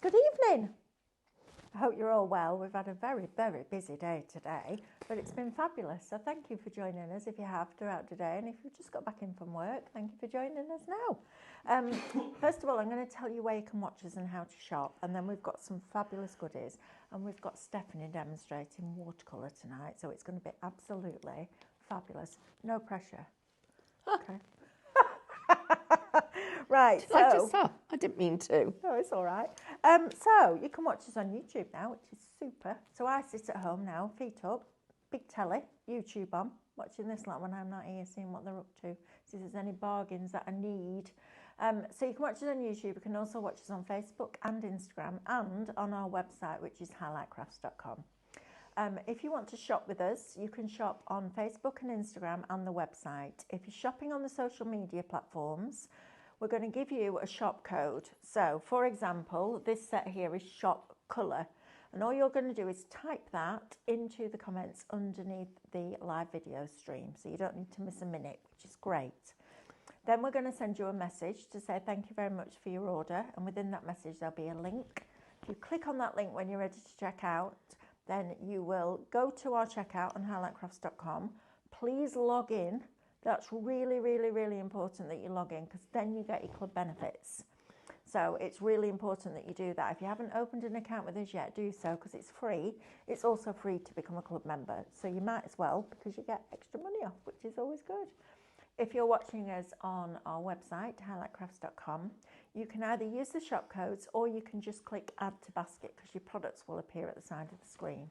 Good evening. I hope you're all well. We've had a very, very busy day today, but it's been fabulous. So thank you for joining us if you have throughout today. And if you've just got back in from work, thank you for joining us now. First of all, I'm going to tell you where you can watch us and how to shop. And then we've got some fabulous goodies. And we've got Stephanie demonstrating watercolour tonight. So it's going to be absolutely fabulous. No pressure. Okay. Right, I just saw. I didn't mean to. No, it's all right. So you can watch us on YouTube now, which is super. So I sit at home now, feet up, big telly, YouTube on, watching this like when I'm not here, seeing what they're up to, see if there's any bargains that I need. So you can watch us on YouTube. You can also watch us on Facebook and Instagram and on our website, which is highlightcrafts.com. If you want to shop with us, you can shop on Facebook and Instagram and the website. If you're shopping on the social media platforms, we're going to give you a shop code. So, for example, this set here is shop colour. And all you're going to do is type that into the comments underneath the live video stream. So you don't need to miss a minute, which is great. Then we're going to send you a message to say thank you very much for your order. And within that message, there'll be a link. If you click on that link when you're ready to check out, then you will go to our checkout on highlightcrafts.com. Please log in. That's really, really, really important that you log in because then you get your club benefits. So it's really important that you do that. If you haven't opened an account with us yet, do so because it's free. It's also free to become a club member. So you might as well because you get extra money off, which is always good. If you're watching us on our website, highlightcrafts.com, you can either use the shop codes or you can just click add to basket because your products will appear at the side of the screen.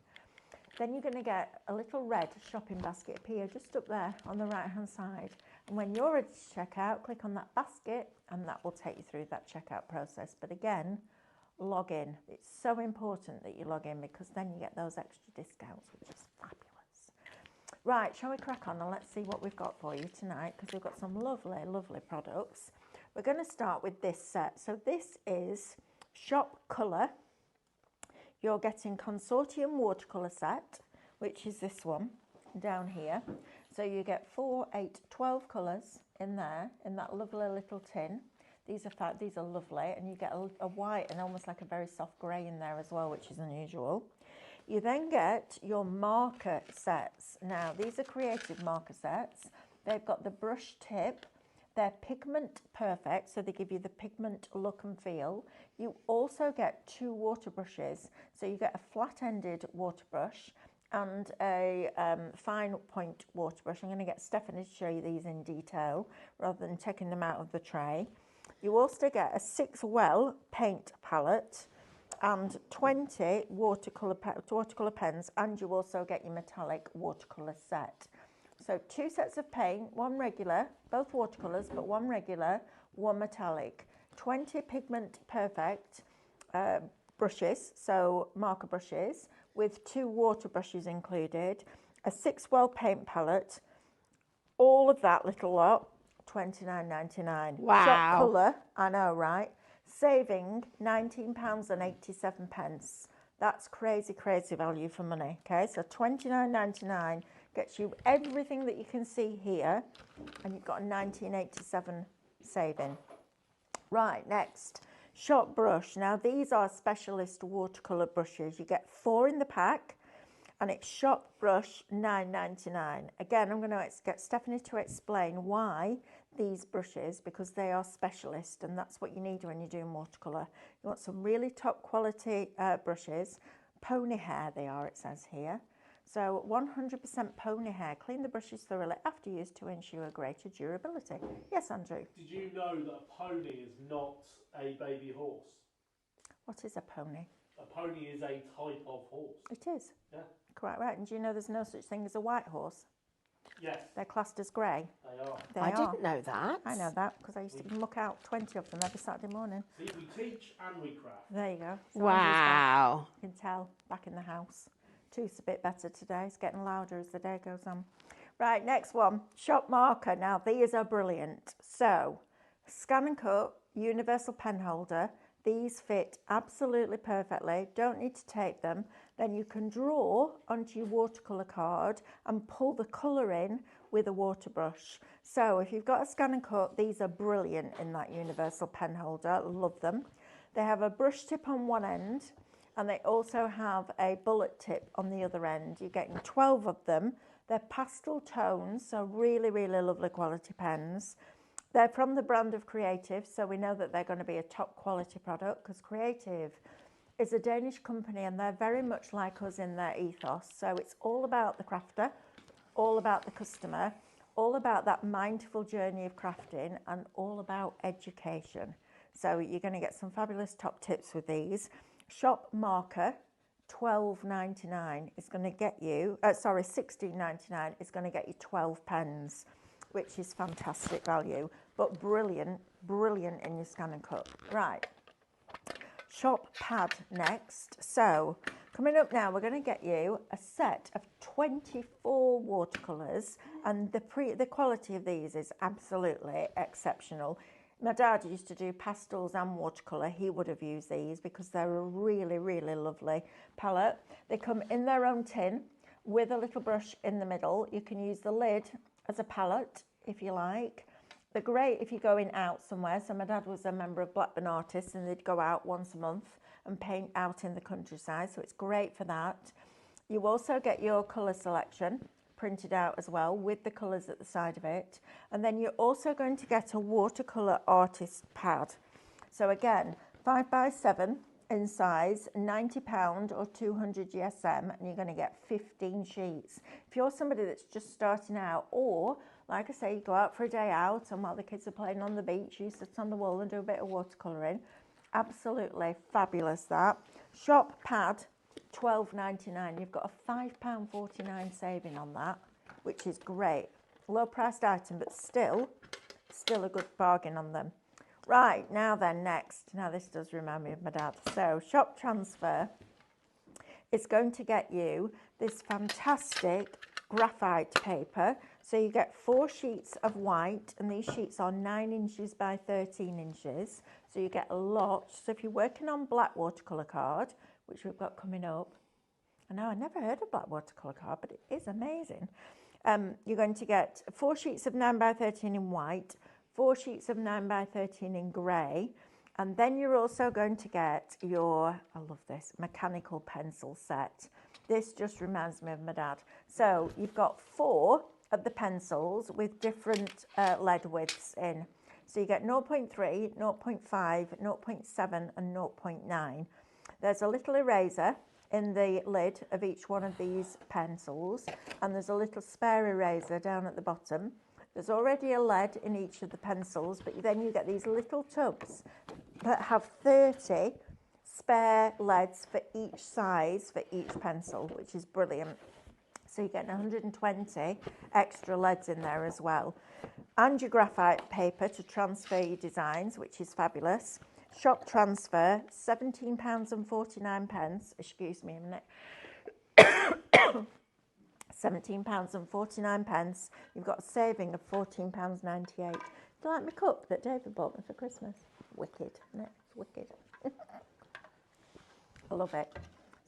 Then you're going to get a little red shopping basket appear just up there on the right hand side. And when you're ready to check out, click on that basket and that will take you through that checkout process. But again, log in. It's so important that you log in because then you get those extra discounts, which is fabulous. Right, shall we crack on and let's see what we've got for you tonight because we've got some lovely, lovely products. We're going to start with this set. So this is Shop Colour. You're getting Consortium Watercolour set, which is this one down here. So you get 4, 8, 12 colours in there, in that lovely little tin. These are lovely, and you get a white and almost like a very soft grey in there as well, which is unusual. You then get your marker sets. Now, these are creative marker sets. They've got the brush tip. They're pigment perfect, so they give you the pigment look and feel. You also get 2 water brushes. So you get a flat-ended water brush and a fine point water brush. I'm going to get Stephanie to show you these in detail rather than taking them out of the tray. You also get a 6-well paint palette and 20 watercolour pens, and you also get your metallic watercolour set. So 2 sets of paint, 1 regular, both watercolours, but 1 regular, 1 metallic. 20 pigment perfect brushes, so marker brushes, with 2 water brushes included, a 6-well paint palette, all of that little lot, $29.99. Wow. Shop Colour, I know, right? Saving £19.87. That's crazy, crazy value for money, okay? So $29.99 gets you everything that you can see here, and you've got a $19.87 saving. Right, next, Shop Brush. Now, these are specialist watercolour brushes. You get 4 in the pack, and it's Shop Brush $9.99. Again, I'm going to get Stephanie to explain why these brushes, because they are specialist, and that's what you need when you're doing watercolour. You want some really top quality brushes. Pony hair they are, it says here. So 100% pony hair. Clean the brushes thoroughly after use to ensure greater durability. Yes, Andrew? Did you know that a pony is not a baby horse? What is a pony? A pony is a type of horse. It is. Yeah. Quite right. And do you know there's no such thing as a white horse? Yes. They're classed as grey. They are. I didn't know that. I know that because I used to muck out 20 of them every Saturday morning. See, we teach and we craft. There you go. So Wow. you can tell, back in the house. Tooth's a bit better today. It's getting louder as the day goes on. Right, next one. Shop Marker. Now, these are brilliant. So, scan and cut, universal pen holder. These fit absolutely perfectly. Don't need to tape them. Then you can draw onto your watercolour card and pull the colour in with a water brush. So if you've got a scan and cut, these are brilliant in that universal pen holder. Love them. They have a brush tip on one end, and they also have a bullet tip on the other end. You're getting 12 of them. They're pastel tones, so really, really lovely quality pens. They're from the brand of Creative, so we know that they're going to be a top quality product, because Creative is a Danish company and they're very much like us in their ethos. So it's all about the crafter, all about the customer, all about that mindful journey of crafting, and all about education. So you're going to get some fabulous top tips with these. Shop marker, $12.99 is going to get you, $16.99 is going to get you 12 pens, which is fantastic value, but brilliant, brilliant in your scan and cut. Right, shop pad next. So coming up now, we're going to get you a set of 24 watercolours, and the quality of these is absolutely exceptional. My dad used to do pastels and watercolour. He would have used these because they're a really, really lovely palette. They come in their own tin with a little brush in the middle. You can use the lid as a palette if you like. They're great if you're going out somewhere. So my dad was a member of Blackburn Artists, and they'd go out once a month and paint out in the countryside. So it's great for that. You also get your colour selection printed out as well with the colours at the side of it. And then you're also going to get a watercolour artist pad. So again, 5x7 in size, £90 or 200 GSM, and you're going to get 15 sheets. If you're somebody that's just starting out, or like I say, you go out for a day out and while the kids are playing on the beach, you sit on the wall and do a bit of watercolouring. Absolutely fabulous that. Shop pad, $12.99. You've got a £5.49 saving on that, which is great. Low priced item, but still a good bargain on them. Right, now then, next. Now this does remind me of my dad. So shop transfer is going to get you this fantastic graphite paper. So you get 4 sheets of white, and these sheets are 9 inches by 13 inches. So you get a lot. So if you're working on black watercolour card, which we've got coming up, I know I never heard of black watercolour card, but it is amazing. You're going to get 4 sheets of 9 by 13 in white, 4 sheets of 9 by 13 in grey, and then you're also going to get your, I love this, mechanical pencil set. This just reminds me of my dad. So you've got 4 of the pencils with different lead widths in. So you get 0.3, 0.5, 0.7 and 0.9. There's a little eraser in the lid of each one of these pencils, and there's a little spare eraser down at the bottom. There's already a lead in each of the pencils, but then you get these little tubs that have 30 spare leads for each size for each pencil, which is brilliant. So you're getting 120 extra leads in there as well. And your graphite paper to transfer your designs, which is fabulous. Shop transfer, £17.49. Excuse me a minute. £17.49. You've got a saving of £14.98. Do you like my cup that David bought me for Christmas? Wicked, isn't it? It's wicked. I love it.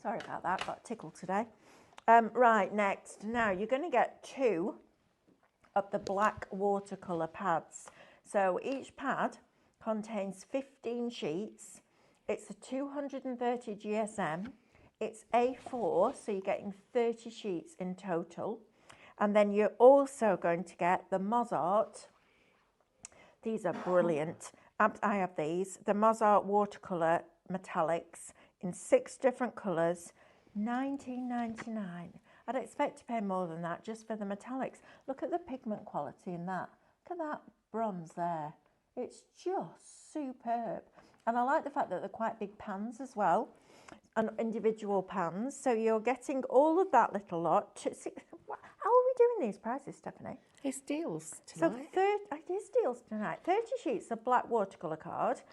Sorry about that, got a tickle today. Right, next. Now, you're going to get 2 of the black watercolour pads. So each pad contains 15 sheets. It's a 230 GSM. It's A4, so you're getting 30 sheets in total. And then you're also going to get the Mozart. These are brilliant. I have these. The Mozart watercolour metallics in 6 different colours. $19.99. I'd expect to pay more than that just for the metallics. Look at the pigment quality in that. Look at that bronze there. It's just superb. And I like the fact that they're quite big pans as well, and individual pans. So you're getting all of that little lot. How are we doing these prices, Stephanie? It's deals tonight. So it is deals tonight. 30 sheets of black watercolour card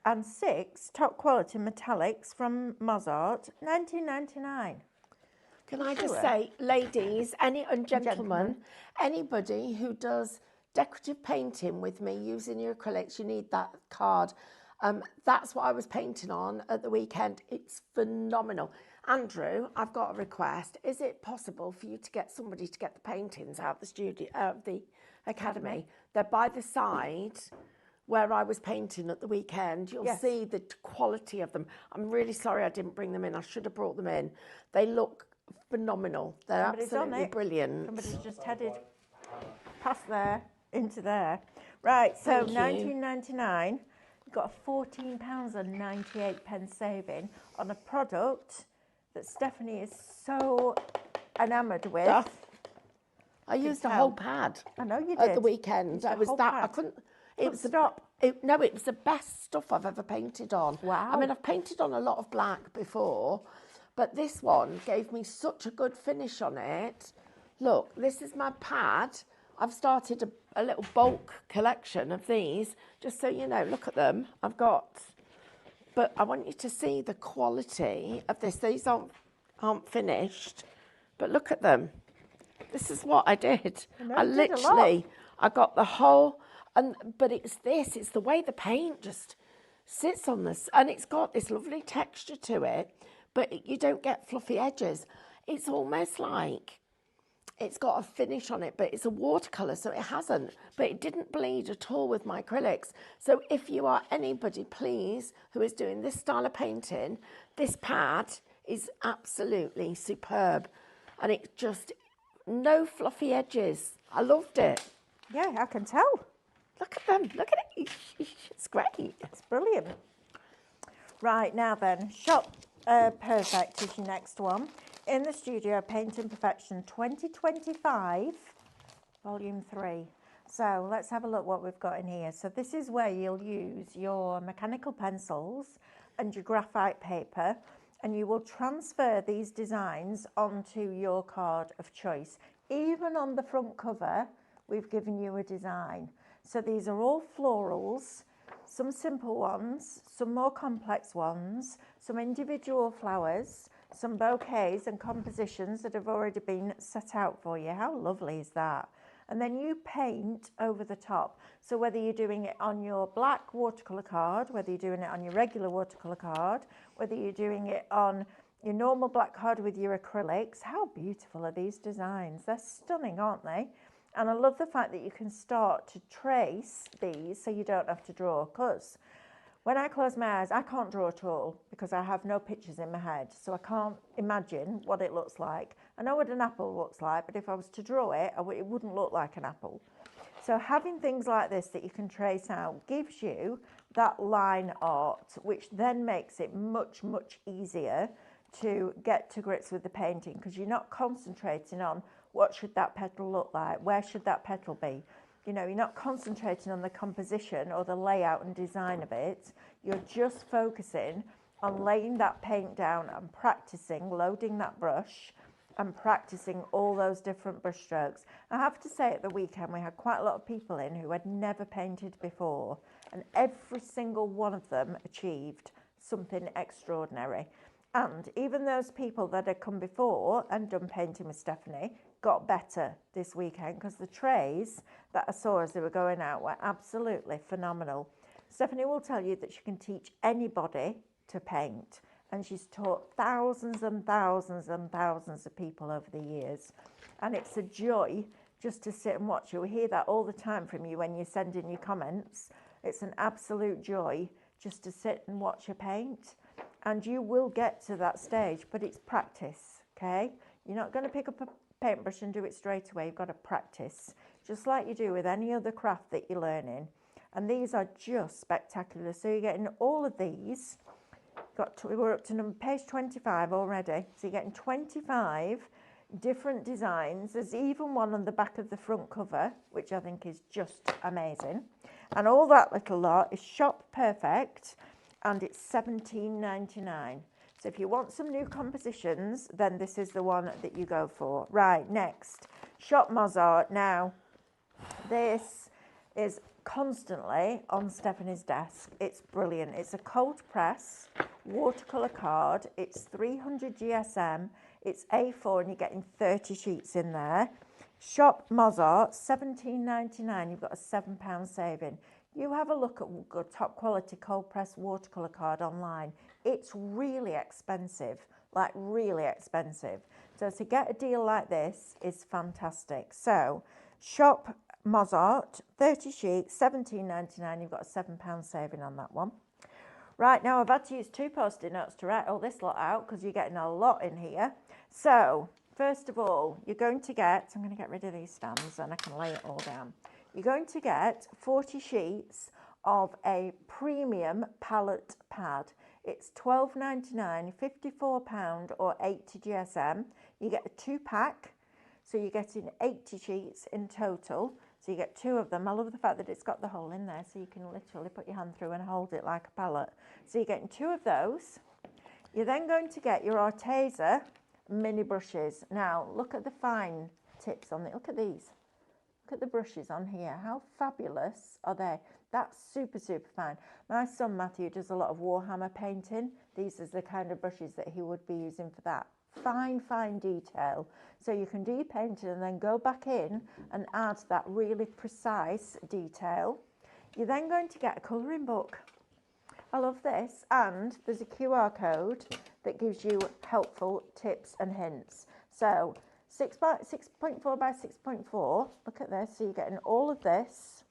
and 6 top quality metallics from Mozart, $19.99. Can I just say, ladies, and gentlemen, anybody who does decorative painting with me using your acrylics, you need that card. That's what I was painting on at the weekend. It's phenomenal. Andrew, I've got a request. Is it possible for you to get somebody to get the paintings out of the studio, out of the academy? They're by the side where I was painting at the weekend. You'll Yes. see the quality of them. I'm really sorry I didn't bring them in. I should have brought them in. They look phenomenal. They're Somebody's on absolutely it. brilliant. Somebody's just headed past there into there. Right, so Thank you. £19.99. You've got a £14.98 saving on a product that Stephanie is so enamoured with. Yeah. I used a whole pad. I know you At did. the weekend. Used a It was whole that I pad. couldn't. It Couldn't was stop. No, it was the best stuff I've ever painted on. Wow. I mean, I've painted on a lot of black before, but this one gave me such a good finish on it. Look, this is my pad. I've started a little bulk collection of these, just so you know. Look at them. But I want you to see the quality of this. These aren't finished, but look at them. This is what I did. I literally, I got the whole, but it's the way the paint just sits on this, and it's got this lovely texture to it, but you don't get fluffy edges. It's almost like it's got a finish on it, but it's a watercolour, so it hasn't, but it didn't bleed at all with my acrylics. So if you are anybody, please, who is doing this style of painting, this pad is absolutely superb, and it just, no fluffy edges. I loved it. Yeah, I can tell. Look at them. Look at it. It's great. It's brilliant. Right, now then, Shop Perfect is your next one. In the Studio, Painting Perfection 2025, Volume 3. So let's have a look what we've got in here. So this is where you'll use your mechanical pencils and your graphite paper, and you will transfer these designs onto your card of choice. Even on the front cover, we've given you a design. So these are all florals, some simple ones, some more complex ones, some individual flowers, some bouquets and compositions that have already been set out for you. How lovely is that? And then you paint over the top. So whether you're doing it on your black watercolour card, whether you're doing it on your regular watercolour card, whether you're doing it on your normal black card with your acrylics, how beautiful are these designs? They're stunning, aren't they? And I love the fact that you can start to trace these so you don't have to draw, because when I close my eyes, I can't draw at all because I have no pictures in my head. So I can't imagine what it looks like. I know what an apple looks like, but if I was to draw it, it wouldn't look like an apple. So having things like this that you can trace out gives you that line art, which then makes it much, much easier to get to grips with the painting, because you're not concentrating on what should that petal look like, where should that petal be. You know, you're not concentrating on the composition or the layout and design of it. You're just focusing on laying that paint down and practicing loading that brush and practicing all those different brush strokes. I have to say, at the weekend we had quite a lot of people in who had never painted before, and every single one of them achieved something extraordinary. And even those people that had come before and done painting with Stephanie got better this weekend, because the trays that I saw as they were going out were absolutely phenomenal. Stephanie will tell you that she can teach anybody to paint, and she's taught thousands and thousands and thousands of people over the years. And it's a joy just to sit and watch you. We hear that all the time from you when you send in your comments. It's an absolute joy just to sit and watch her paint. And you will get to that stage, but it's practice, okay? You're not going to pick up a paintbrush and do it straight away. You've got to practice, just like you do with any other craft that you're learning. And these are just spectacular. So you're getting all of these. We're up to page 25 already. So you're getting 25 different designs. There's even one on the back of the front cover, which I think is just amazing. And all that little lot is Shop Perfect, and it's $17.99. So if you want some new compositions, then this is the one that you go for. Right, next, Shop Mozart. Now, this is constantly on Stephanie's desk. It's brilliant. It's a cold press watercolour card. It's 300 GSM. It's A4, and you're getting 30 sheets in there. Shop Mozart, $17.99. You've got a £7 saving. You have a look at good top quality cold press watercolour card online. It's really expensive, like really expensive. So to get a deal like this is fantastic. So Shop Mozart, 30 sheets, $17.99. You've got a £7 saving on that one. Right, now I've had to use 2 Post-it notes to write all this lot out because you're getting a lot in here. So, first of all, you're going to get, I'm going to get rid of these stands and I can lay it all down. You're going to get 40 sheets of a premium palette pad. It's $12.99, £54 or 80 GSM. You get a 2-pack, so you're getting 80 sheets in total. So you get 2 of them. I love the fact that it's got the hole in there, so you can literally put your hand through and hold it like a palette. So you're getting 2 of those. You're then going to get your Arteza mini brushes. Now, look at the fine tips on it. Look at these. Look at the brushes on here. How fabulous are they? That's super, super fine. My son Matthew does a lot of Warhammer painting. These are the kind of brushes that he would be using for that. Fine, fine detail. So you can do your painting and then go back in and add that really precise detail. You're then going to get a colouring book. I love this. And there's a QR code that gives you helpful tips and hints. So 6.4 by 6.4. Look at this. So you're getting all of this.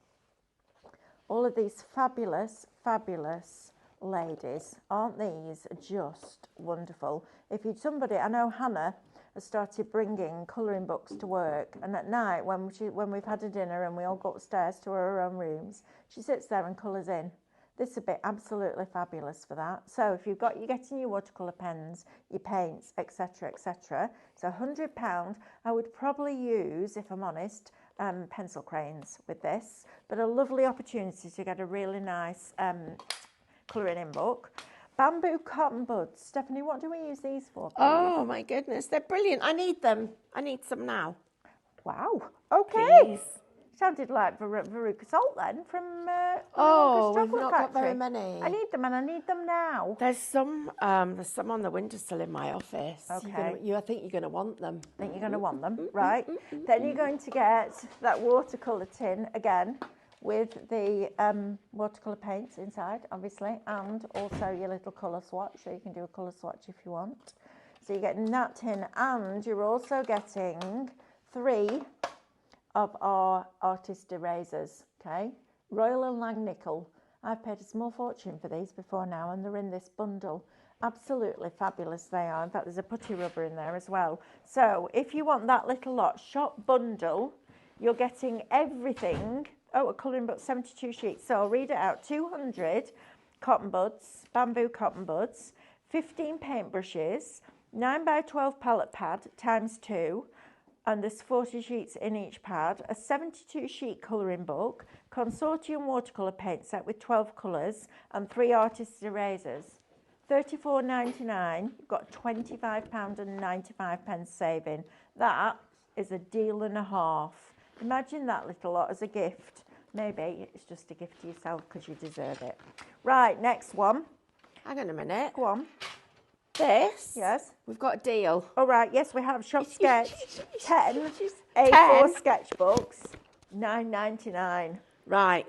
All of these fabulous, fabulous ladies. Aren't these just wonderful? If you'd somebody, I know Hannah has started bringing colouring books to work, and at night when we've had a dinner and we all go upstairs to our own rooms, she sits there and colours in. This would be absolutely fabulous for that. So if you're getting your watercolour pens, your paints, etc., etc., it's £100. I would probably use, if I'm honest, pencil crayons with this, but a lovely opportunity to get a really nice colouring in book. Bamboo cotton buds. Stephanie, what do we use these for, please? Oh my goodness, they're brilliant. I need them. I need some now. Wow. Okay. Please. Sounded like Veruca Salt then from Oh, Veruca's we've Chocolate not got Factory. very many. I need them and I need them now. There's some on the windowsill in my office. Okay. I think you're going to want them. I think you're going to want them, right? Then you're going to get that watercolour tin again with the watercolour paints inside, obviously, and also your little colour swatch, so you can do a colour swatch if you want. So you're getting that tin, and you're also getting 3 of our artist erasers, okay? Royal and Langnickel. I've paid a small fortune for these before now, and they're in this bundle. Absolutely fabulous they are. In fact, there's a putty rubber in there as well. So if you want that little lot, shop bundle, you're getting everything. Oh, a colouring book, 72 sheets. So I'll read it out. 200 cotton buds, bamboo cotton buds, 15 paintbrushes, 9 by 12 palette pad times 2, and there's 40 sheets in each pad, a 72 sheet colouring book, consortium watercolour paint set with 12 colours, and 3 artists erasers. $34.99, you've got £25.95 saving. That is a deal and a half. Imagine that little lot as a gift. Maybe it's just a gift to yourself because you deserve it. Right, next one. Hang on a minute. Go on. This? Yes. We've got a deal. All right, yes, we have Shop Sketch. 10 A4 sketchbooks, $9.99. Right.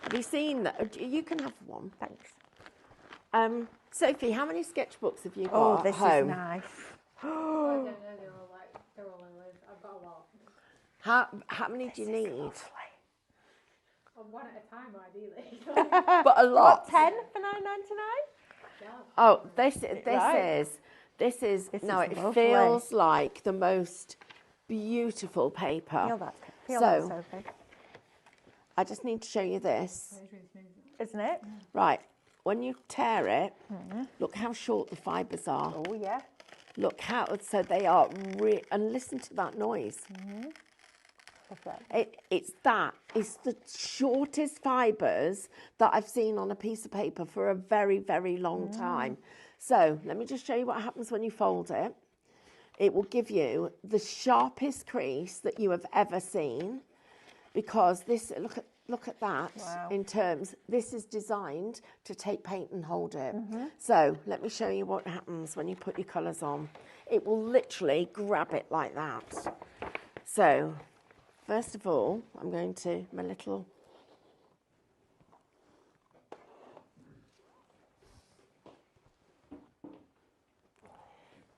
Have you seen that? You can have one. Thanks. Sophie, how many sketchbooks have you got Oh, at this home? is nice. I don't know, they're all in live. I've got a lot. How many do you need? One at a time, ideally. But a lot. What, 10 for $9.99? Yeah. Oh, this Right. is This it lovely. feels like the most beautiful paper. Feel that, So- Sophie. I just need to show you this. Isn't it? Right, when you tear it, look how short the fibres are. Oh, yeah. Look how, so they are, and listen to that noise. It's the shortest fibres that I've seen on a piece of paper for a very, very long time. So let me just show you what happens when you fold it. It will give you the sharpest crease that you have ever seen, because this, look at that. Wow. In terms, this is designed to take paint and hold it. So let me show you what happens when you put your colours on. It will literally grab it like that. So first of all, I'm going to my little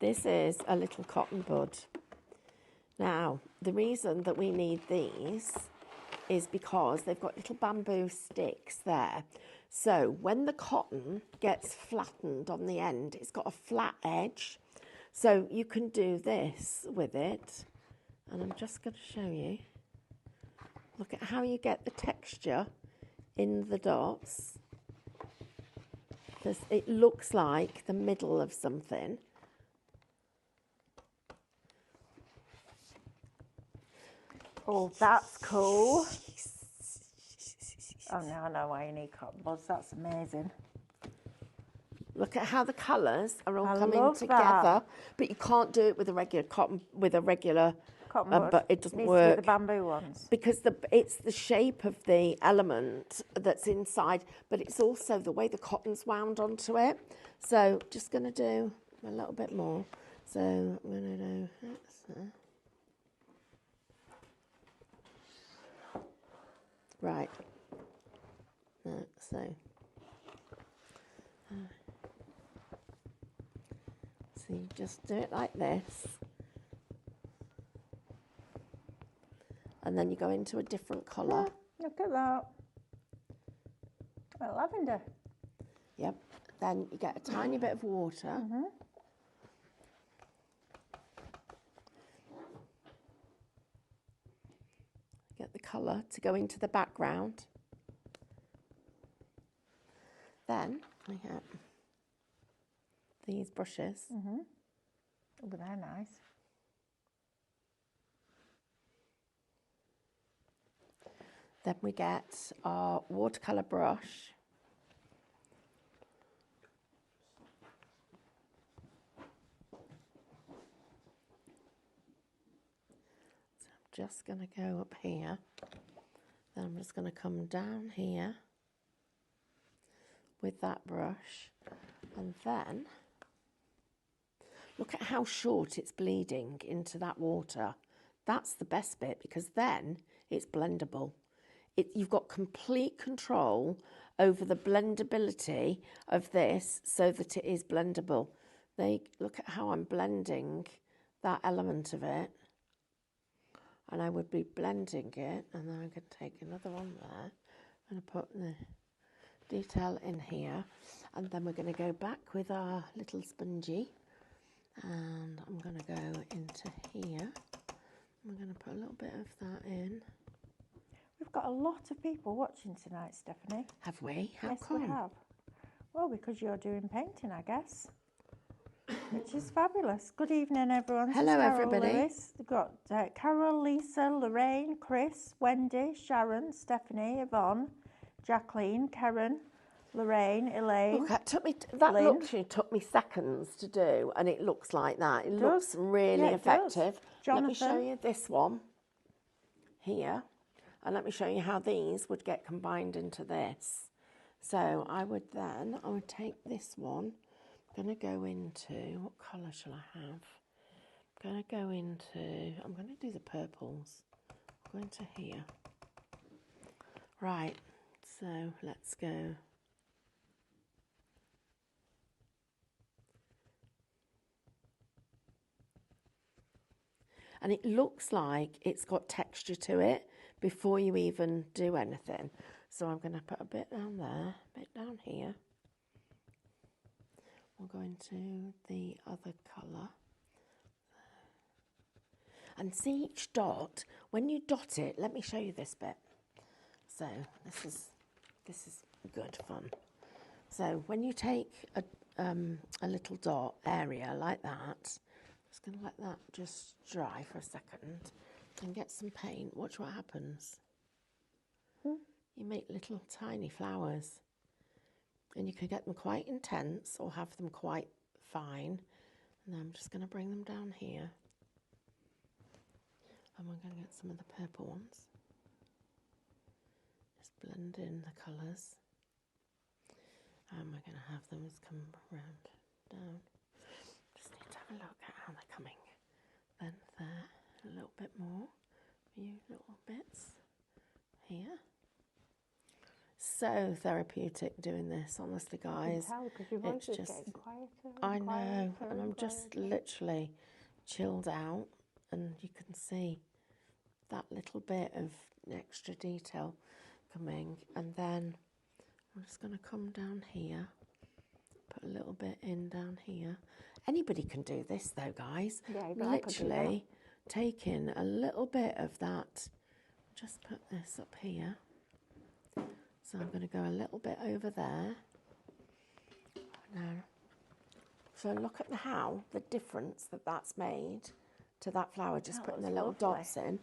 this is a little cotton bud. Now, the reason that we need these is because they've got little bamboo sticks there. So when the cotton gets flattened on the end, it's got a flat edge. So you can do this with it. And I'm just going to show you. Look at how you get the texture in the dots. It looks like the middle of something. Oh, that's cool. Oh, now I know why you need cotton buds. That's amazing. Look at how the colours are all coming love together. that. But you can't do it with a regular cotton, Cotton bud. but it doesn't Needs work. to be the bamboo ones. Because it's the shape of the element that's inside, but it's also the way the cotton's wound onto it. So just going to do a little bit more. So I'm going to do this. Right. So you just do it like this. And then you go into a different colour. Look at that. Oh, lavender. Yep. Then you get a tiny bit of water. Get the colour to go into the background. Then I get these brushes. Oh, but they're nice. Then we get our watercolour brush. So I'm just going to go up here. Then I'm just going to come down here with that brush. And then look at how short it's bleeding into that water. That's the best bit because then it's blendable. You've got complete control over the blendability of this so that it is blendable. Look at how I'm blending that element of it. And I would be blending it, and then I could take another one there and put the detail in here. And then we're going to go back with our little spongy. And I'm going to go into here. I'm going to put a little bit of that in. We've got a lot of people watching tonight, Stephanie. Have we? How Yes, come? we have. Well, because you're doing painting, I guess. Which is fabulous. Good evening, everyone. Hello, This is Carol everybody. Lewis. We've got Carol, Lisa, Lorraine, Chris, Wendy, Sharon, Stephanie, Yvonne, Jacqueline, Karen, Lorraine, Elaine. Look, that Lynn. literally took me seconds to do, and it looks like that. It looks really Yeah, it does. effective. Let me show Jonathan. you this one here, and let me show you how these would get combined into this. So I would take this one. I'm going to go into, what colour shall I have? I'm going to do the purples. I'm going to here. Right, so let's go. And it looks like it's got texture to it before you even do anything. So I'm going to put a bit down there, a bit down here. We'll go into the other colour. And see each dot, when you dot it, let me show you this bit. So this is good fun. So when you take a little dot area like that, just going to let that just dry for a second and get some paint. Watch what happens. You make little tiny flowers, and you can get them quite intense or have them quite fine. And then I'm just going to bring them down here, and we're going to get some of the purple ones. Just blend in the colours, and we're going to have them just come round down. Just need to have a look at how they're coming. Then there, a little bit more, a few little bits here. So therapeutic doing this, honestly, guys. I can tell because your voice is getting quieter. I know, and I'm just literally chilled out, and you can see that little bit of extra detail coming. And then I'm just going to come down here, put a little bit in down here. Anybody can do this though, guys. Yeah, even I could do that. Literally take in a little bit of that. Just put this up here. So I'm going to go a little bit over there. Now, so look at the difference that's made to that flower, just putting the little dots in.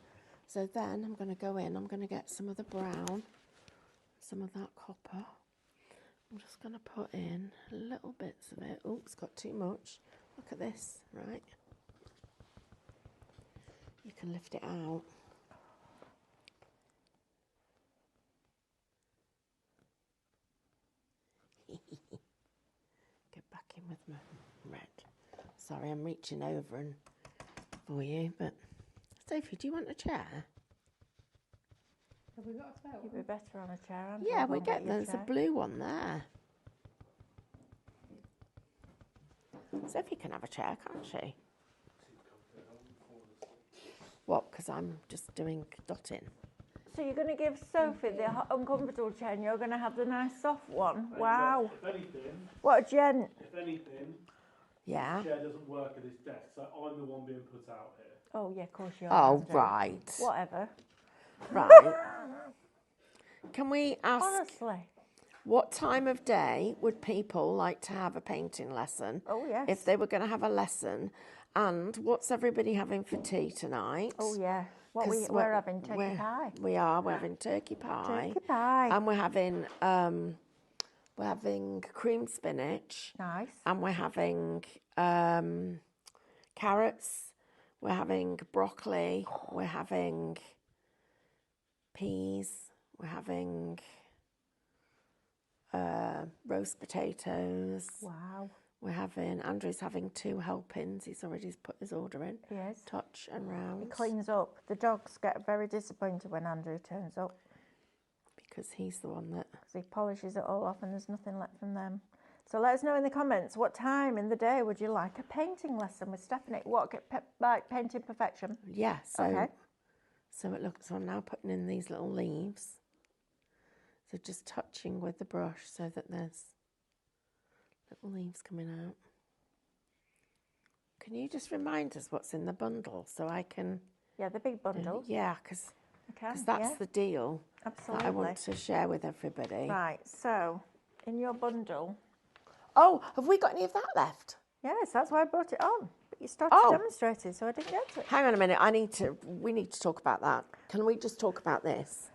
So then I'm going to go in, I'm going to get some of the brown, some of that copper. I'm just going to put in little bits of it. Oh, it's got too much. Look at this, right? You can lift it out. Get back in with my red. Sorry, I'm reaching over and for you, but Sophie, do you want a chair? Have we got a spare You'd one? be better on a chair. Yeah, we get there's a blue one there. Sophie can have a chair, can't she? What? Because I'm just doing dotting. So you're going to give Sophie the uncomfortable chair and you're going to have the nice soft one? Wow. If anything, What a gent. Yeah. the chair doesn't work at this desk, so I'm the one being put out here. Oh, yeah, of course you are. Oh, right. Whatever. Right. Can we ask, Honestly. what time of day would people like to have a painting lesson? Oh, yes. If they were going to have a lesson. And what's everybody having for tea tonight? Oh, yeah. What 'Cause we're having turkey pie. We are. We're having turkey pie. Turkey pie. And we're having cream spinach. Nice. And we're having carrots. We're having broccoli. We're having peas. We're having roast potatoes. Wow. We're having, Andrew's having 2 helpings. He's already put his order in. Yes. Touch and round. He cleans up. The dogs get very disappointed when Andrew turns up Because he's the one that... because he polishes it all off and there's nothing left from them. So let us know in the comments, what time in the day would you like a painting lesson with Stephanie? What, like painting perfection? Yeah, so... Okay. So it looks, so I'm now putting in these little leaves. So just touching with the brush so that there's little leaves coming out. Can you just remind us what's in the bundle so I can... Yeah, the big bundle. Yeah, because Okay. that's the deal Absolutely. that I want to share with everybody. Right, so in your bundle... Oh, have we got any of that left? Yes, that's why I brought it on. But you started demonstrating, so I didn't get it. Hang on a minute, we need to talk about that. Can we just talk about this?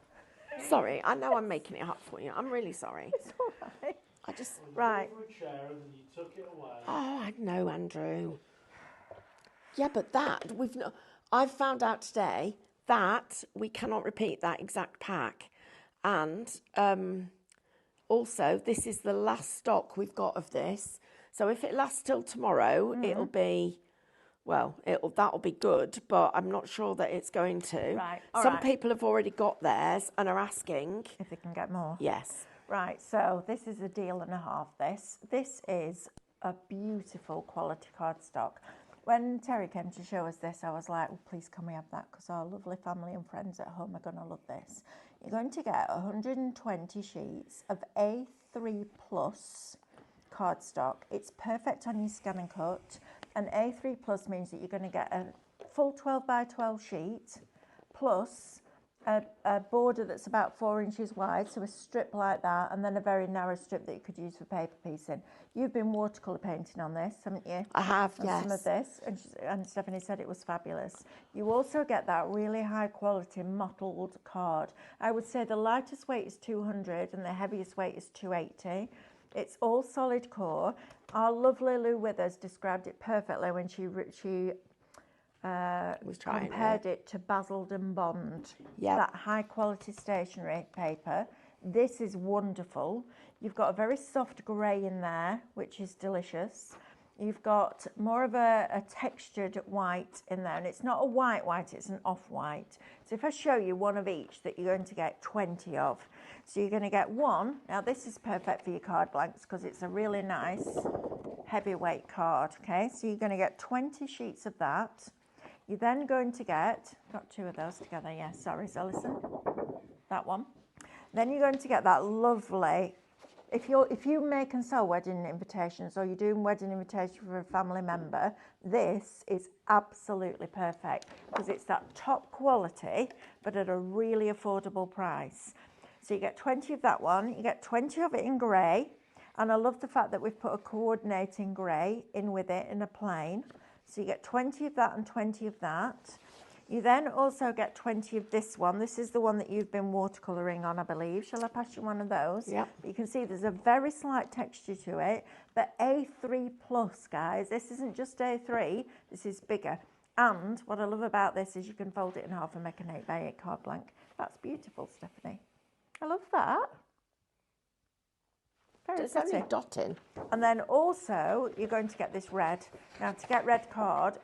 Sorry, I know I'm making it hard for you. I'm really sorry. It's all right. I just... Right. You bought a chair and then you took it away. Oh, I know, Andrew. Yeah, but that, I've found out today that we cannot repeat that exact pack. And also, this is the last stock we've got of this. So if it lasts till tomorrow, it'll be... Well, that'll be good, but I'm not sure that it's going to. Right, Some people have already got theirs and are asking. If they can get more. Yes. Right, so this is a deal and a half, This is a beautiful quality cardstock. When Terry came to show us this, I was like, well, please can we have that? Because our lovely family and friends at home are going to love this. You're going to get 120 sheets of A3 plus cardstock. It's perfect on your scan and cut. And A3 plus means that you're going to get a full 12 by 12 sheet plus a border that's about 4 inches wide, so a strip like that, and then a very narrow strip that you could use for paper piecing. You've been watercolour painting on this, haven't you? I have, on yes. Some of this, and Stephanie said it was fabulous. You also get that really high quality mottled card. I would say the lightest weight is 200 and the heaviest weight is 280. It's all solid core. Our lovely Lou Withers described it perfectly when she compared it to Basildon Bond. Yep. That high quality stationery paper. This is wonderful. You've got a very soft grey in there, which is delicious. You've got more of a textured white in there, and it's not a white, it's an off-white. So if I show you one of each that you're going to get 20 of. So you're going to get one. Now this is perfect for your card blanks because it's a really nice heavyweight card, okay? So you're going to get 20 sheets of that. You're then going to get, got two of those together, yes, sorry, so listen, that one. Then you're going to get that lovely, if you make and sell wedding invitations or you're doing wedding invitation for a family member, this is absolutely perfect because it's that top quality but at a really affordable price. So you get 20 of that one, you get 20 of it in grey, and I love the fact that we've put a coordinating grey in with it in a plain. So you get 20 of that and 20 of that. You then also get 20 of this one. This is the one that you've been watercolouring on, I believe. Shall I pass you one of those? Yeah. You can see there's a very slight texture to it, but A3 plus, guys. This isn't just A3, this is bigger. And what I love about this is you can fold it in half and make an 8x8 card blank. That's beautiful, Stephanie. I love that. Very It's only pretty. dotting. And then also, you're going to get this red. Now, to get red card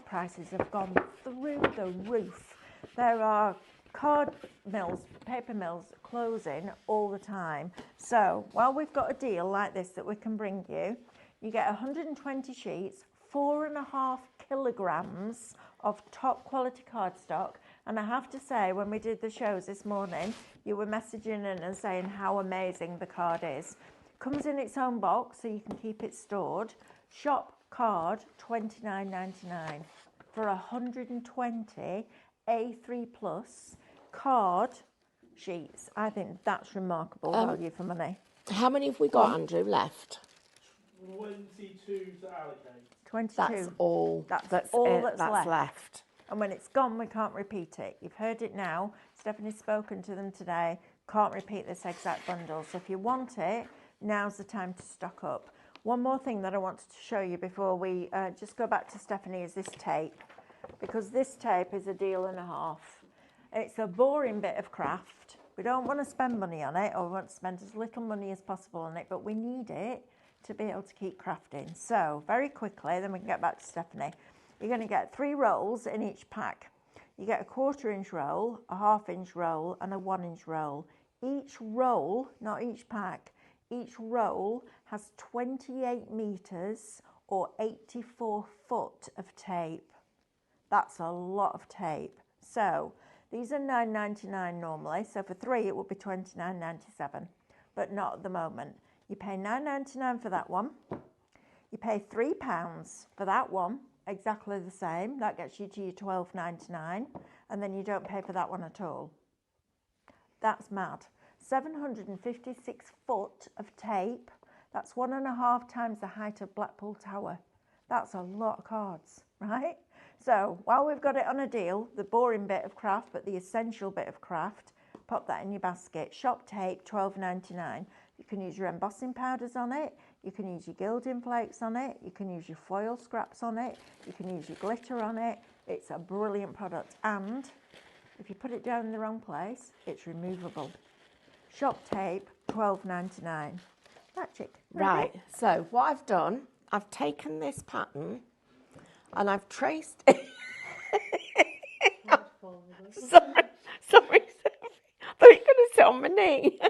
prices have gone through the roof. There are card mills, paper mills closing all the time. So, while we've got a deal like this that we can bring you, you get 120 sheets, 4.5 kilograms of top quality cardstock. And I have to say, when we did the shows this morning, you were messaging in and saying how amazing the card is. Comes in its own box, so you can keep it stored. Shop card, $29.99 for 120 A3 plus card sheets. I think that's remarkable value for money. How many have we got, Andrew, left? 22 to allocate. 22. That's all. That's all that's left. left. And when it's gone, we can't repeat it. You've heard it now. Stephanie's spoken to them today. Can't repeat this exact bundle. So if you want it, now's the time to stock up. One more thing that I wanted to show you before we just go back to Stephanie is this tape. Because this tape is a deal and a half. It's a boring bit of craft. We don't want to spend money on it, or we want to spend as little money as possible on it, but we need it to be able to keep crafting. So very quickly, then we can get back to Stephanie. You're going to get 3 rolls in each pack. You get a 1/4 inch roll, a 1/2 inch roll, and a 1 inch roll. Each roll, not each pack, each roll has 28 meters or 84 foot of tape. That's a lot of tape. So these are $9.99 normally. So for 3, it would be $29.97, but not at the moment. You pay $9.99 for that one. You pay £3 for that one. Exactly the same. That gets you to your $12.99, and then you don't pay for that one at all. That's mad. 756 foot of tape. That's 1.5 times the height of Blackpool Tower. That's a lot of cards, right? So while we've got it on a deal, the boring bit of craft, but the essential bit of craft, pop that in your basket. Shop tape, $12.99. You can use your embossing powders on it. You can use your gilding flakes on it. You can use your foil scraps on it. You can use your glitter on it. It's a brilliant product. And if you put it down in the wrong place, it's removable. Shop tape, $12.99. Magic. Right. So what I've done, I've taken this pattern and I've traced it. Sorry, Sophie. I thought you were going to sit on my knee.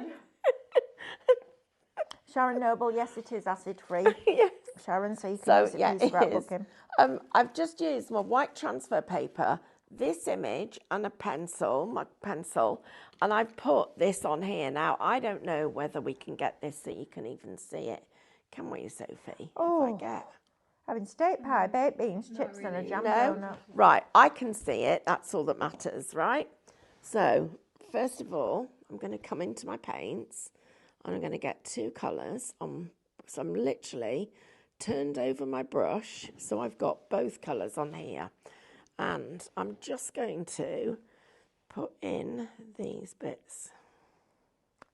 Sharon Noble, yes, it is acid free. Yes. Sharon, so you can use it for your scrapbooking. I've just used my white transfer paper, this image and a pencil, my pencil, and I've put this on here. Now, I don't know whether we can get this so you can even see it. Can we, Sophie? Oh, if I get... having steak pie, baked beans, chips and a jam No? donut. Right, I can see it. That's all that matters, right? So, first of all, I'm going to come into my paints and I'm going to get 2 colours. So I'm literally turned over my brush, so I've got both colours on here. And I'm just going to put in these bits.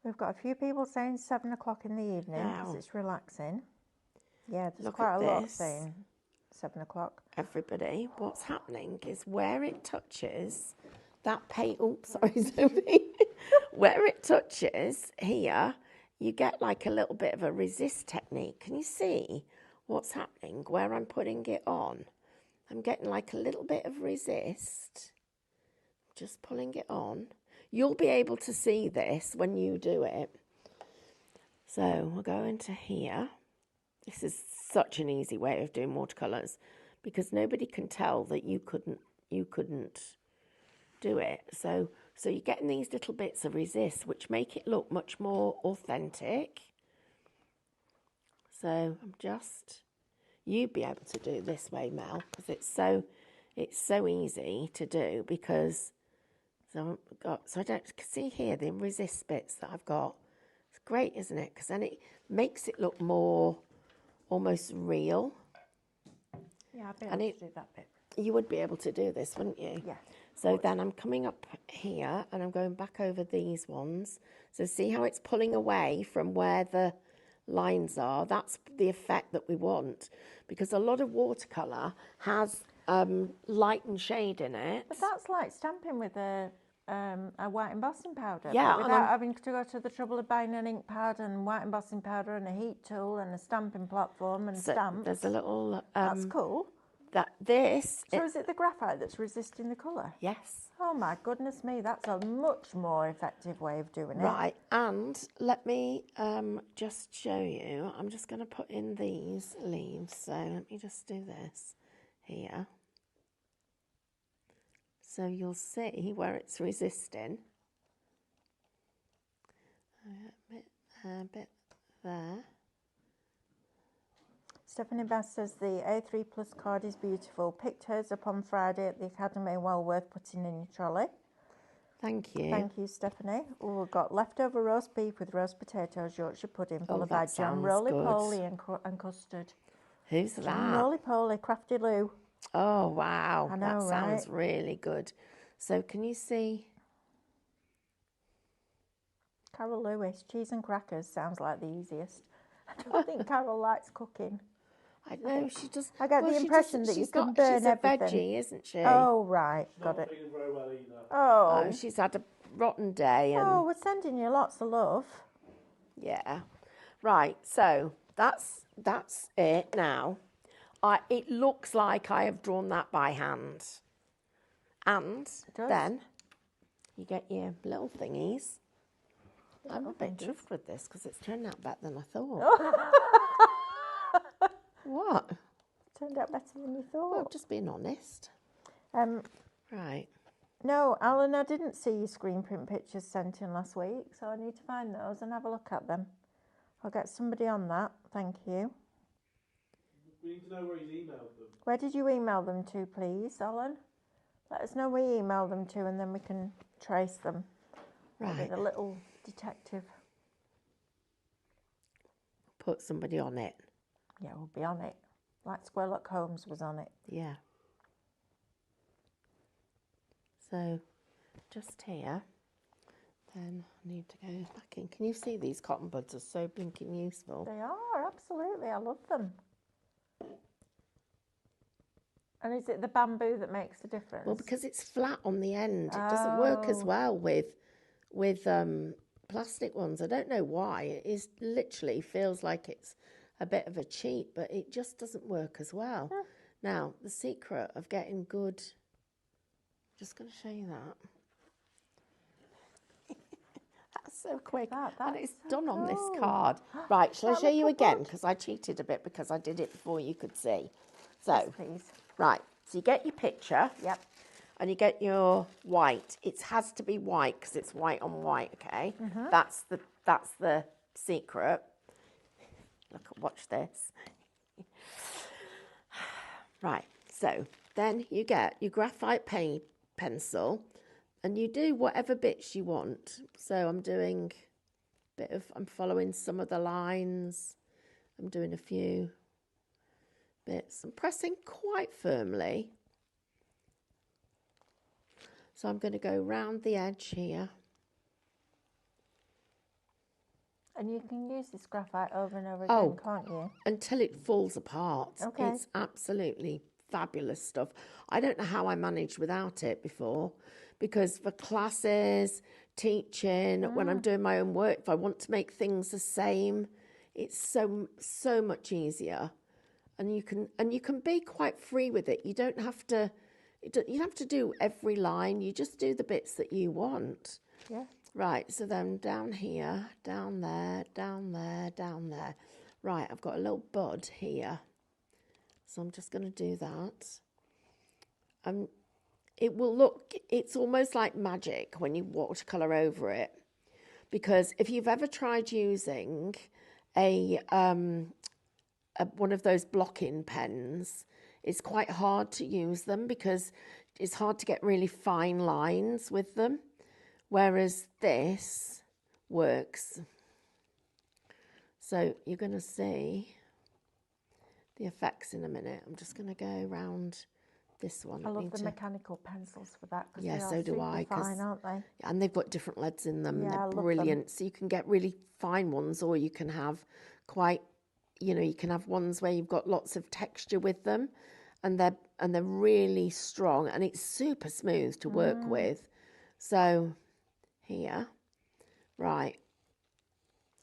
We've got a few people saying 7 o'clock in the evening because it's relaxing. Yeah, there's Look quite at a lot this. saying 7 o'clock. Everybody, what's happening is where it touches that paint, oops, sorry, Sophie. Where it touches here, you get like a little bit of a resist technique. Can you see what's happening where I'm putting it on? I'm getting like a little bit of resist. Just pulling it on. You'll be able to see this when you do it. So we'll go into here. This is such an easy way of doing watercolours because nobody can tell that you couldn't you couldn't do it. So you're getting these little bits of resist, which make it look much more authentic. So I'm just, you'd be able to do this way, Mel, because it's so easy to do, because so I don't see here the resist bits that I've got. It's great, isn't it? Because then it makes it look more almost real. Yeah, I'd be able to do that bit. You would be able to do this, wouldn't you? Yeah. So then I'm coming up here and I'm going back over these ones. So see how it's pulling away from where the lines are? That's the effect that we want, because a lot of watercolour has light and shade in it. But that's like stamping with a white embossing powder. Yeah, but without having to go to the trouble of buying an ink pad and white embossing powder and a heat tool and a stamping platform and stamps. There's a little... that's cool. So is it the graphite that's resisting the colour? Yes. Oh my goodness me, that's a much more effective way of doing it. Right, and let me just show you. I'm just going to put in these leaves. So let me just do this here. So you'll see where it's resisting. A bit there. Stephanie Bass says the A3 Plus card is beautiful. Picked hers up on Friday at the Academy. Well worth putting in your trolley. Thank you. Thank you, Stephanie. Oh, we've got leftover roast beef with roast potatoes, Yorkshire pudding, full of jam, roly-poly and custard. Who's that? Jam roly-poly, Crafty Lou. Oh, wow. I know, that sounds right? really good. So can you see? Carol Lewis, cheese and crackers sounds like the easiest. I don't think Carol likes cooking. I know, she just... I get the impression that you can burn everything. She's a veggie, isn't she? Oh, right. Got Not it. feeling very well either. Oh. She's had a rotten day. And Oh, we're sending you lots of love. yeah. Right, so that's it now. It looks like I have drawn that by hand. And then you get your little thingies. I'm a bit chuffed with this because it's turned out better than I thought. What? Turned out better than you thought. Well, just being honest. Right. No, Alan, I didn't see your screen print pictures sent in last week, so I need to find those and have a look at them. I'll get somebody on that. Thank you. We need to know where he's emailed them. Where did you email them to, please, Alan? Let us know where you emailed them to, and then we can trace them. Right. The little detective. Put somebody on it. Yeah, we'll be on it. Like Squirrellock Holmes was on it. Yeah. So, just here. Then I need to go back in. Can you see these cotton buds are so blinking useful? They are, absolutely. I love them. And is it the bamboo that makes the difference? Well, because it's flat on the end. It doesn't work as well with plastic ones. I don't know why. It is literally feels like it's a bit of a cheat, but it just doesn't work as well. Now, the secret of getting good... I'm just going to show you that. That's so quick. And it's so done on this cool. card. Right, shall I show you again? Because I cheated a bit because I did it before you could see. So, Yes, please. right, so you get your picture. Yep. And you get your white. It has to be white because it's white on white, okay? That's the secret. Look, watch this. Right, so then you get your graphite pencil and you do whatever bits you want. So I'm following some of the lines. I'm doing a few bits. I'm pressing quite firmly. So I'm going to go round the edge here. And you can use this graphite over and over again, can't you? Until it falls apart. Okay. It's absolutely fabulous stuff. I don't know how I managed without it before, because for classes, teaching, when I'm doing my own work, if I want to make things the same, it's so much easier. And you can be quite free with it. You don't have to do every line. You just do the bits that you want. Yeah. Right, so then down here, down there, down there, down there. Right, I've got a little bud here. So I'm just going to do that. it will look, it's almost like magic when you watercolour over it. Because if you've ever tried using one of those blocking pens, it's quite hard to use them because it's hard to get really fine lines with them. Whereas this works. So you're going to see the effects in a minute. I'm just going to go around this one. I love the mechanical pencils for that because yeah, they are so do super I, fine, aren't they? And they've got different leads in them. Yeah, I They're love brilliant. So you can get really fine ones, or you can have quite, you know, you can have ones where you've got lots of texture with them, and they're really strong, and it's super smooth to work with. So here, right.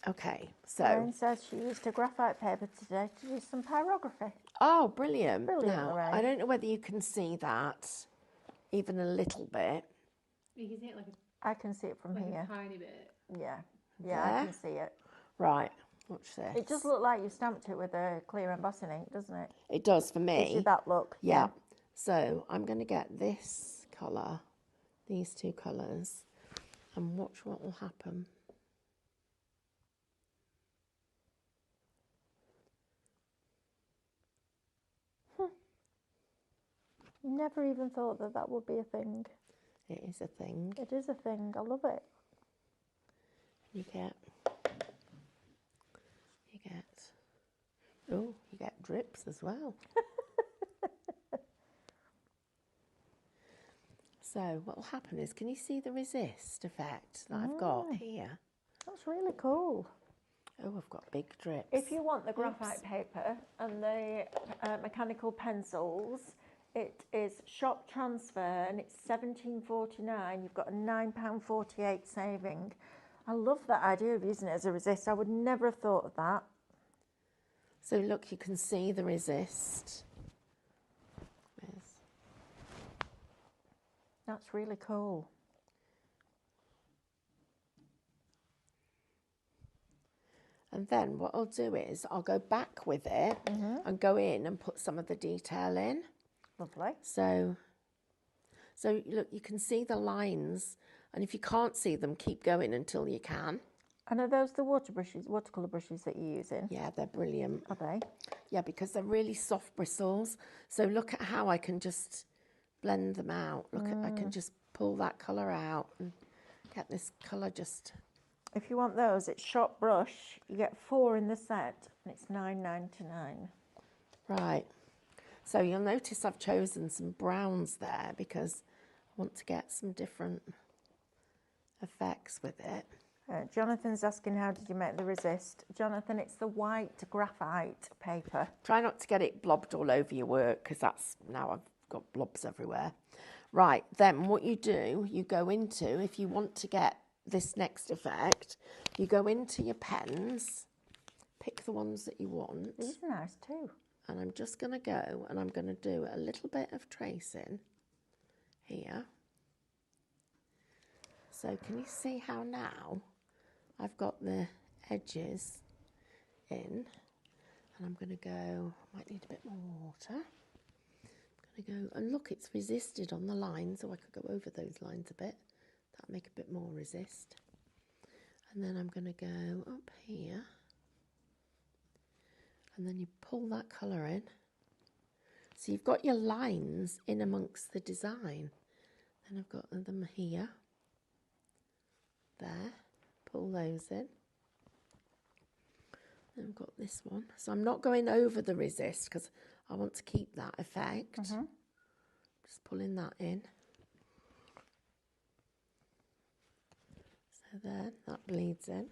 Okay, so Lorraine says she used a graphite paper today to do some pyrography. oh, brilliant! Brilliant, Now Lorraine. I don't know whether you can see that even a little bit. You can see it I can see it from here. a tiny bit. Yeah, There? I can see it. Right, watch this. It does look like you stamped it with a clear embossing ink, doesn't it? It does for me. Gives you that look. Yeah. So I'm going to get this colour, these two colours, and watch what will happen. Never even thought that that would be a thing. It is a thing. It is a thing. I love it. You get, oh, you get drips as well. So what will happen is, can you see the resist effect that I've got here? That's really cool. Oh, I've got big drips. If you want the graphite paper and the mechanical pencils, it is shop transfer and it's £17.49. You've got a £9.48 saving. I love that idea of using it as a resist. I would never have thought of that. So look, you can see the resist. That's really cool. And then what I'll do is I'll go back with it and go in and put some of the detail in. Lovely. So look, you can see the lines, and if you can't see them, keep going until you can. And are those the watercolour brushes that you're using? Yeah, they're brilliant. Are they? Yeah, because they're really soft bristles. So look at how I can just blend them out. Look at, I can just pull that colour out and get this colour just... If you want those, it's shop brush. You get 4 in the set, and it's £9.99. Right. So you'll notice I've chosen some browns there because I want to get some different effects with it. Jonathan's asking, how did you make the resist? Jonathan, it's the white graphite paper. Try not to get it blobbed all over your work because that's, now I've got blobs everywhere. Right, then what you do, you go into, if you want to get this next effect, you go into your pens, pick the ones that you want. These are nice too. And I'm just going to go and I'm going to do a little bit of tracing here. So can you see how now I've got the edges in, and I'm going to go, I might need a bit more water. I'm going to go, and look, it's resisted on the line, so I could go over those lines a bit. That'll make a bit more resist. And then I'm going to go up here, and then you pull that colour in. So you've got your lines in amongst the design. Then I've got them here, there. Pull those in. Then I've got this one. So I'm not going over the resist because I want to keep that effect. Just pulling that in. So then that bleeds in.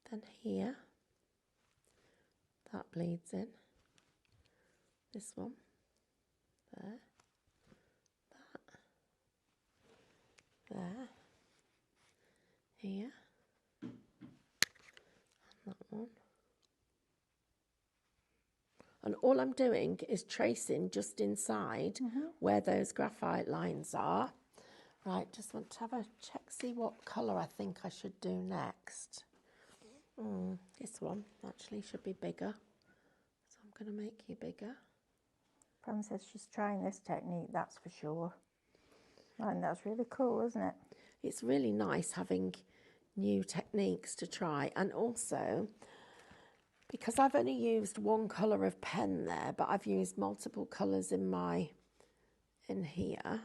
Then here, that bleeds in. This one, there, that, there, here. That one. And all I'm doing is tracing just inside where those graphite lines are. Right, just want to have a check, see what colour I think I should do next. This one actually should be bigger. So I'm going to make you bigger. Fran says she's trying this technique, that's for sure. And that's really cool, isn't it? It's really nice having new techniques to try, and also because I've only used one colour of pen there, but I've used multiple colours in here.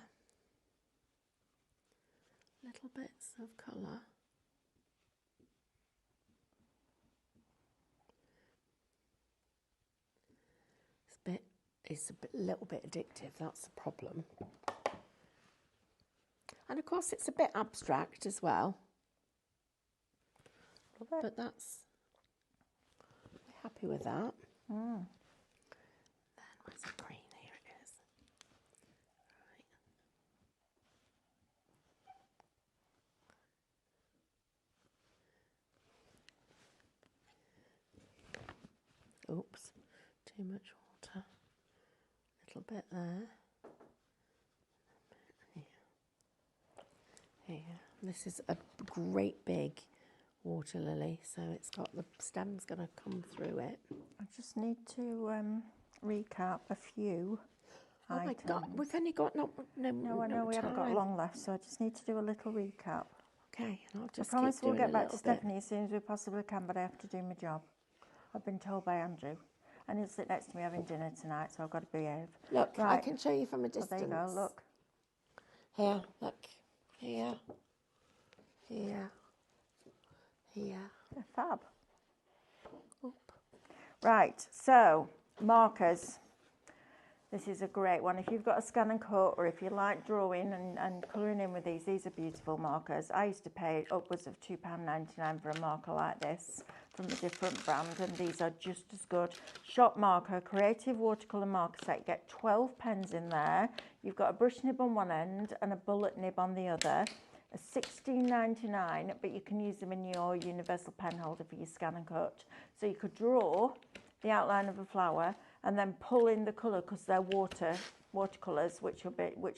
Little bits of colour. It's a little bit addictive, that's the problem. And of course it's a bit abstract as well. But that's, we're happy with that. Then where's the green? Here it is. Right. Oops, too much water. A little bit there. Here. This is a great big water lily, so it's got the stem's going to come through it. I just need to recap a few Oh items. my God, we've only got no I know we haven't got long left, so I just need to do a little recap. Okay, and I'll just I promise we'll get back to bit. Stephanie as soon as we possibly can, but I have to do my job. I've been told by Andrew. And he'll sit next to me having dinner tonight, so I've got to behave. Look, right. I can show you from a Oh, distance. there you go, look. Here, look. Here. Here. Here. They're fab. Oop. Right, so markers. This is a great one. If you've got a scan and cut, or if you like drawing and colouring in with these are beautiful markers. I used to pay upwards of £2.99 for a marker like this from a different brand, and these are just as good. Shop marker, creative watercolour marker set. You get 12 pens in there. You've got a brush nib on one end and a bullet nib on the other. $16.99, but you can use them in your universal pen holder for your scan and cut. So you could draw the outline of a flower and then pull in the colour, because they're watercolours, which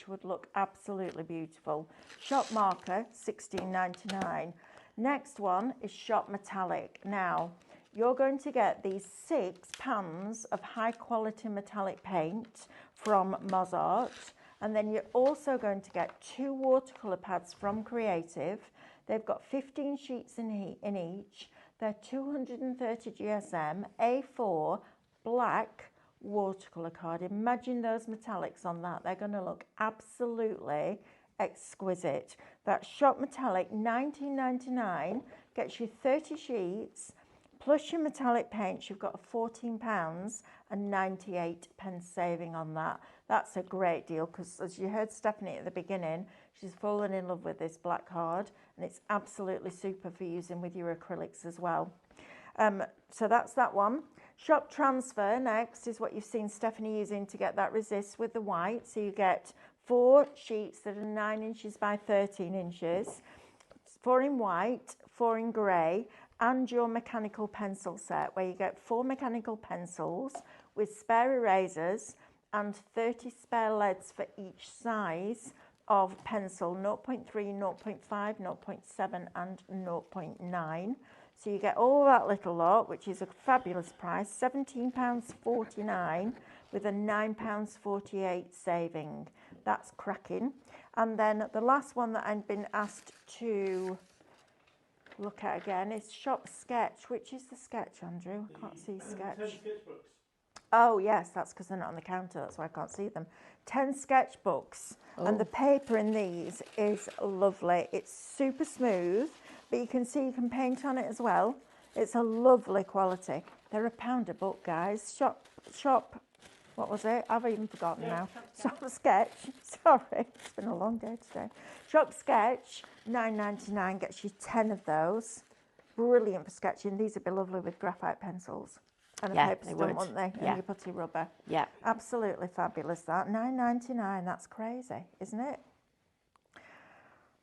would look absolutely beautiful. Shop marker, $16.99. Next one is shop metallic. Now, you're going to get these 6 pans of high quality metallic paint from Mozart. And then you're also going to get 2 watercolour pads from Creative. They've got 15 sheets in each. They're 230 GSM, A4, black watercolour card. Imagine those metallics on that. They're going to look absolutely exquisite. That shop metallic, $19.99, gets you 30 sheets. Plus your metallic paints, you've got £14 and 98 pence saving on that. That's a great deal, because as you heard Stephanie at the beginning, she's fallen in love with this black card, and it's absolutely super for using with your acrylics as well. So that's that one. Shop transfer next is what you've seen Stephanie using to get that resist with the white. So you get 4 sheets that are 9 inches by 13 inches, 4 in white, 4 in grey, and your mechanical pencil set, where you get 4 mechanical pencils with spare erasers and 30 spare leads for each size of pencil, 0.3, 0.5, 0.7 and 0.9. So you get all that little lot, which is a fabulous price, £17.49 with a £9.48 saving. That's cracking. And then the last one that I've been asked to look at again is Shop Sketch. Which is the sketch, Andrew? I can't see sketch. 10 sketchbooks. Oh yes, that's because they're not on the counter, that's why I can't see them. 10 sketchbooks. And the paper in these is lovely. It's super smooth, but you can see you can paint on it as well. It's a lovely quality. They're £1 a book, guys. Shop, what was it? I've even forgotten now. Shop Sketch, sorry, it's been a long day today. Shop Sketch, $9.99, gets you 10 of those. Brilliant for sketching. These would be lovely with graphite pencils. And a paper stump, wouldn't they? And your putty rubber. Yeah. Absolutely fabulous, that. $9.99, that's crazy, isn't it?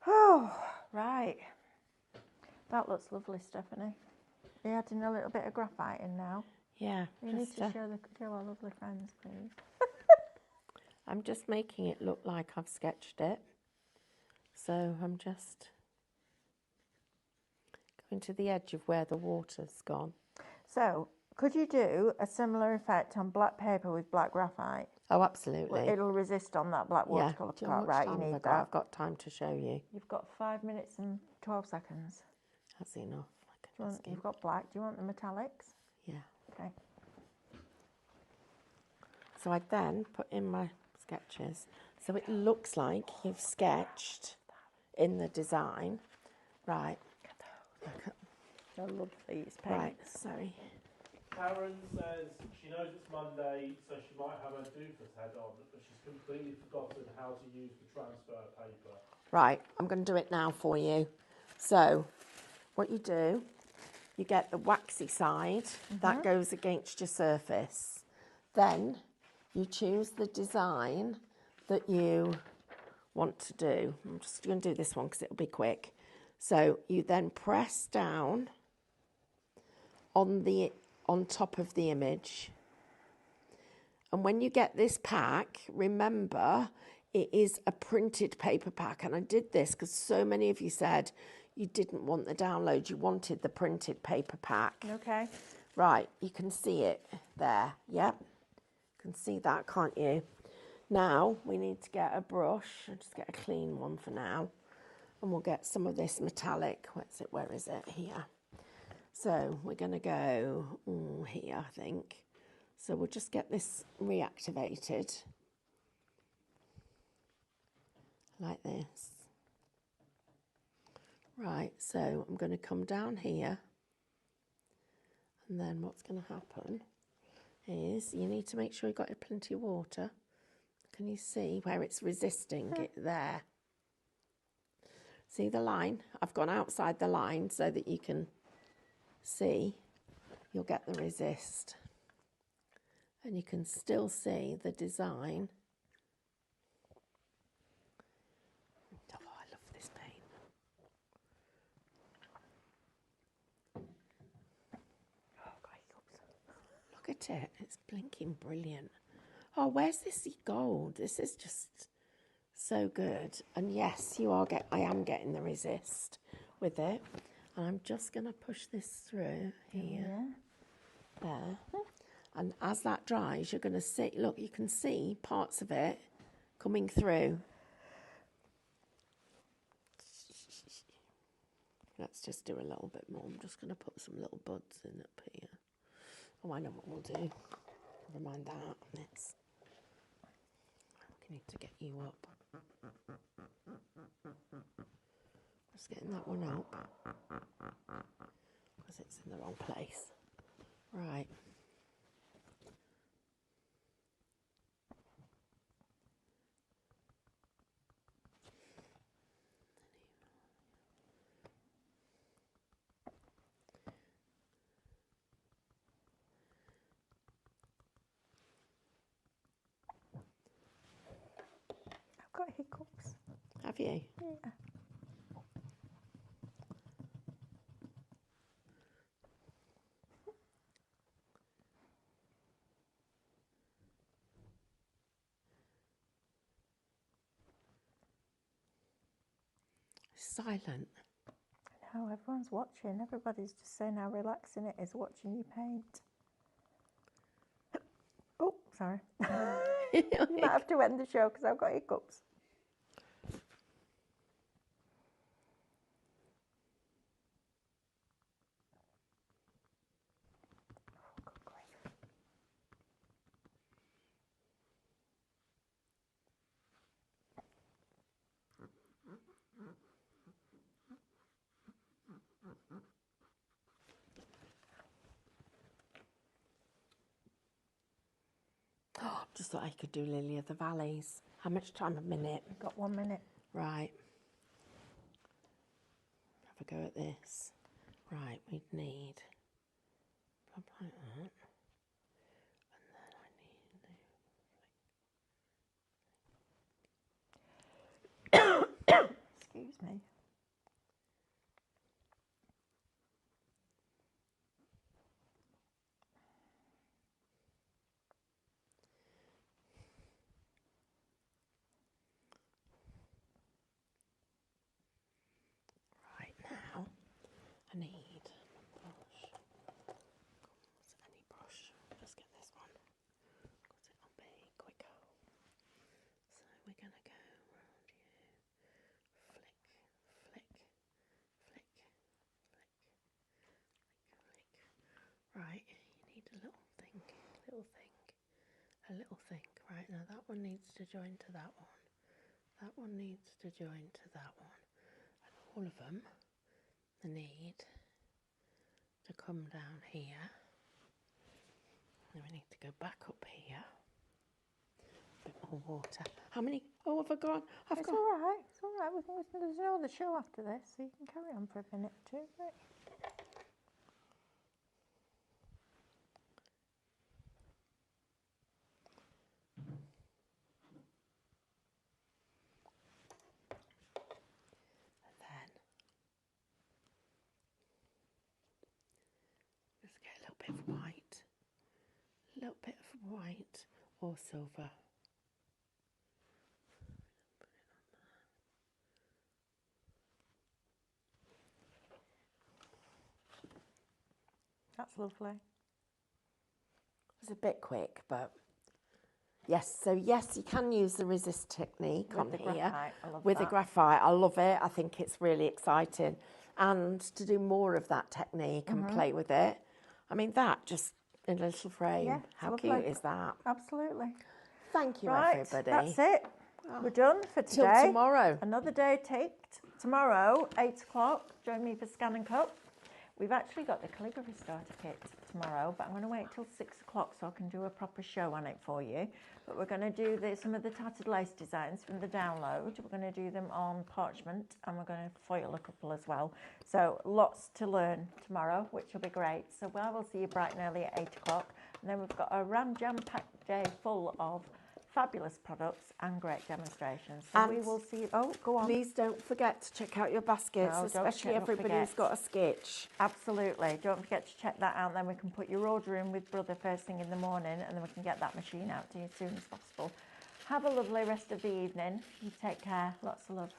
Oh, right. That looks lovely, Stephanie. Are you adding a little bit of graphite in now? Yeah. You need to show our lovely friends, please. I'm just making it look like I've sketched it. So I'm just going to the edge of where the water's gone. So, could you do a similar effect on black paper with black graphite? Oh, absolutely. It'll resist on that black Yeah. watercolour Do you know how part, much right? time You have I need got? that. I've got time to show you. You've got 5 minutes and 12 seconds. That's enough. You've got black. Do you want the metallics? Yeah. Okay. So I then put in my sketches. So it looks like you've sketched in the design. Right. Look at, I love these paints. right, sorry. Karen says she knows it's Monday, so she might have her doofus head on, but she's completely forgotten how to use the transfer paper. Right, I'm going to do it now for you. So, what you do, you get the waxy side, that goes against your surface. Then, you choose the design that you want to do. I'm just going to do this one because it'll be quick. So, you then press down on top of the image. And when you get this pack, remember, it is a printed paper pack. And I did this because so many of you said you didn't want the download, you wanted the printed paper pack. Okay. Right, you can see it there. Yep, you can see that, can't you? Now, we need to get a brush. I'll just get a clean one for now. And we'll get some of this metallic. Where is it? Here. So we're going to go here, I think. So we'll just get this reactivated. Like this. Right, so I'm going to come down here. And then what's going to happen is you need to make sure you've got plenty of water. Can you see where it's resisting it there? See the line? I've gone outside the line so that you can see. You'll get the resist. And you can still see the design. Oh, I love this paint. Look at it. It's blinking brilliant. Oh, where's this gold? This is just so good. And yes, I am getting the resist with it. And I'm just going to push this through here. There. And as that dries, you're going to see, look, you can see parts of it coming through. Let's just do a little bit more. I'm just going to put some little buds in up here. Oh, I know what we'll do. Never mind that. Let's. I need to get you up. Just getting that one up. Because it's in the wrong place. Right. I've got hiccups. Have you? Yeah. Silent. No, everyone's watching. Everybody's just saying how relaxing it is watching you paint. Oh, sorry. Might have to end the show because I've got hiccups. Oh, good grief. Just thought I could do Lily of the Valleys. How much time? A minute. I've got 1 minute. Right. Have a go at this. Right, we'd need like that. And then I need Excuse me. right now I need a brush. Any brush. Just get this one because it'll be quicker. Right, you need a little thing, a little thing. Right, now that one needs to join to that one. That one needs to join to that one. And all of them need to come down here. Then we need to go back up here. A bit more water. How many? Oh, have I gone? It's all right. It's all right. There's no other show after this, so you can carry on for a minute too. Right? And then just get a little bit of white. A little bit of white or silver. That's lovely. It was a bit quick, but yes. So yes, you can use the resist technique With on the here graphite, I love with the that. graphite. I love it. I think it's really exciting, and to do more of that technique and play with it. I mean, that just in a little frame. Yeah, How lovely. cute is that? Absolutely. Thank you, Right, everybody. that's it. We're done for today. Till tomorrow. Another day taped. Tomorrow, 8 o'clock, join me for Scan and Cut. We've actually got the calligraphy starter kit tomorrow, but I'm going to wait till 6 o'clock so I can do a proper show on it for you. But we're going to do some of the tattered lace designs from the download. We're going to do them on parchment, and we're going to foil a couple as well. So lots to learn tomorrow, which will be great. So I will see you bright and early at 8 o'clock. And then we've got a jam-packed day full of fabulous products and great demonstrations. So we will see you. Oh, go on. Please don't forget to check out your baskets, No, especially don't everybody forget. who's got a sketch. Absolutely. Don't forget to check that out. Then we can put your order in with Brother first thing in the morning, and then we can get that machine out to you as soon as possible. Have a lovely rest of the evening. You take care. Lots of love.